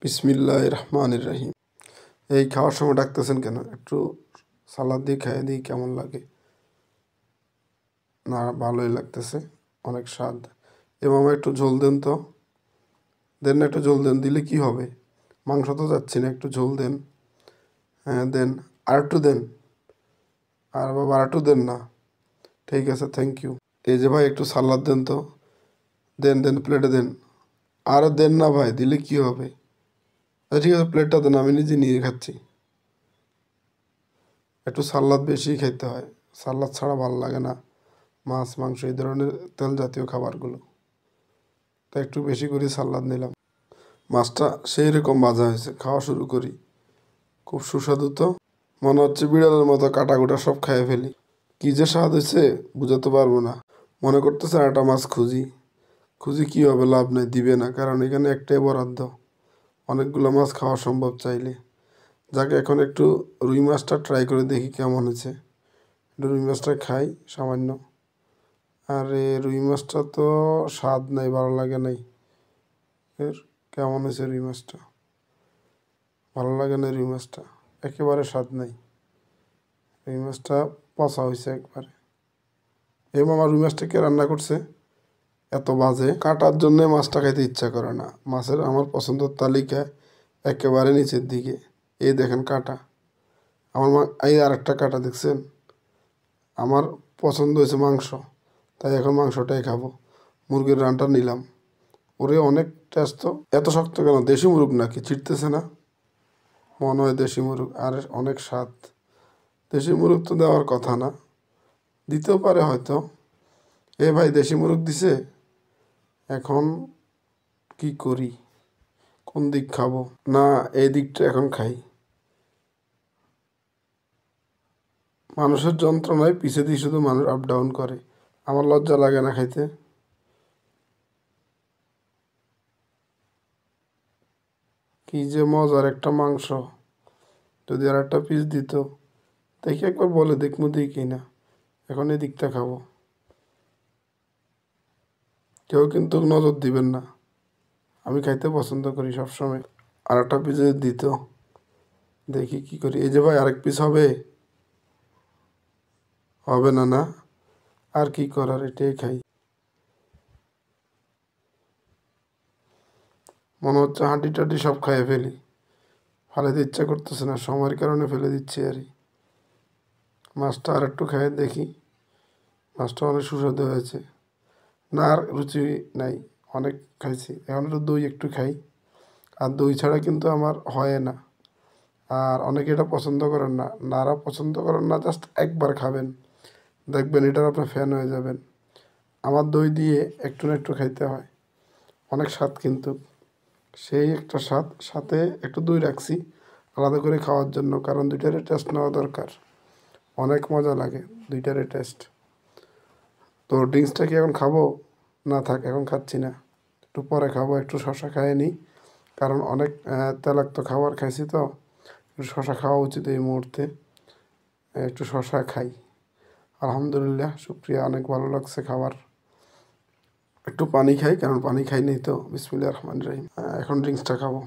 বিসমিল্লাহির রহমানির রহিম। এই খাওয়ার সময় ডাকতেছেন কেন? একটু সালাদ দিয়ে খাইয়ে দিই, কেমন লাগে? না, ভালোই লাগতেছে, অনেক স্বাদ। এবং একটু ঝোল দেন তো, দেন না, একটু ঝোল দেন। দিলে কি হবে? মাংস তো যাচ্ছি না, একটু ঝোল দেন। হ্যাঁ দেন, আর একটু দেন। আর বাবা আর একটু দেন না। ঠিক আছে, থ্যাংক ইউ। এই যে ভাই, একটু সালাদ দেন তো, দেন দেন, প্লেটে দেন। আর দেন না ভাই, দিলে কি হবে? আচ্ছা ঠিক আছে, প্লেটটা দেন, আমি নিজে নিয়ে খাচ্ছি। একটু সালাদ বেশি খেতে হয়, সালাদ ছাড়া ভালো লাগে না। মাছ মাংস এই ধরনের তেল জাতীয় খাবারগুলো, তাই একটু বেশি করে সালাদ নিলাম। মাছটা সেই রকম ভাজা হয়েছে, খাওয়া শুরু করি। খুব সুস্বাদু তো, মনে হচ্ছে বিড়ালের মতো কাটা কুটা সব খেয়ে ফেলি। কি যে স্বাদ হয়েছে বুঝাতে পারবো না। মনে করতেছে একটা মাছ খুঁজি, খুঁজি কি হবে, লাভ নেই, দিবে না, কারণ এখানে একটাই বরাদ্দ। অনেকগুলো মাছ খাওয়া সম্ভব চাইলে। যাকে এখন একটু রুই মাছটা ট্রাই করে দেখি কেমন হয়েছে। একটু রুই মাছটা খাই সামান্য। আরে রুই মাছটা তো স্বাদ নাই, ভালো লাগে নাই। এর কেমন হয়েছে রুই মাছটা? ভালো লাগে না রুই মাছটা, একেবারে স্বাদ নাই। রুই মাছটা পচা হয়েছে একবারে। এই মামা রুই মাছটা কে রান্না করছে? এত বাজে, কাটার জন্যে মাছটা খাইতে ইচ্ছা করে না। মাছের আমার পছন্দের তালিকায় একেবারে নিচের দিকে। এই দেখেন কাটা, আমার এই আর একটা কাটা দেখছেন? আমার পছন্দ হয়েছে মাংস, তাই এখন মাংসটাই খাবো। মুরগির রানটা নিলাম। ওরে অনেক টেস্ট তো। এত শক্ত কেন? দেশি মুরগ নাকি? ছিটতেছে না? মনে হয় দেশি মুরগ, আর অনেক স্বাদ। দেশি মুরগ তো দেওয়ার কথা না, দিতেও পারে হয়তো। এ ভাই, দেশি মুরগ দিছে। এখন কি করি? কোন দিক খাবো? না, এই দিকটা এখন খাই। মানুষের যন্ত্রণায় পিছে দিয়ে শুধু মানুষ আপ ডাউন করে। আমার লজ্জা লাগে না খাইতে? কি যে মজার একটা মাংস! যদি আর একটা পিস দিত, দেখি একবার বলে দেখবো, দিই কি না। এখন এই দিকটা খাবো। কেউ কিন্তু নজর দিবেন না, আমি খাইতে পছন্দ করি সবসময়। আর একটা পিস যদি দিত, দেখি কি করি। এই যে ভাই, আরেক পিস হবে? হবে না না? আর কি করার, এটাই খাই। মনে হচ্ছে হাঁটি টাটি সব খাইয়ে ফেলি, ফেলাতে ইচ্ছা করতেছে না, সময়ের কারণে ফেলে দিচ্ছি আর কি। মাছটা আর একটু খাইয়ে দেখি। মাছটা অনেক সুস্বাদু হয়েছে। না, আর রুচি নাই, অনেক খাইছি। এখন একটু দই একটু খাই। আর দই ছাড়া কিন্তু আমার হয় না। আর অনেকে এটা পছন্দ করেন না, নারা পছন্দ করেন না, জাস্ট একবার খাবেন, দেখবেন এটার আপনার ফ্যান হয়ে যাবেন। আমার দই দিয়ে একটু না একটু খাইতে হয়, অনেক স্বাদ কিন্তু। সেই একটা স্বাদ, সাথে একটু দই রাখছি আলাদা করে খাওয়ার জন্য, কারণ দুইটারে টেস্ট নেওয়া দরকার। অনেক মজা লাগে দুইটারে টেস্ট। তো ড্রিঙ্কসটা কি এখন খাবো? না থাক, এখন খাচ্ছি না, একটু পরে খাবো। একটু শশা খাইয়ে নিই, কারণ অনেক তেলাক্ত খাবার খাইছি তো। একটু শশা খাওয়া উচিত এই মুহূর্তে। একটু শশা খাই। আলহামদুলিল্লাহ, শুক্রিয়া, অনেক ভালো লাগছে খাবার। একটু পানি খাই, কারণ পানি খাই নাই তো। বিসমিল্লাহির রহমানির রহিম। এখন ড্রিঙ্কসটা খাবো।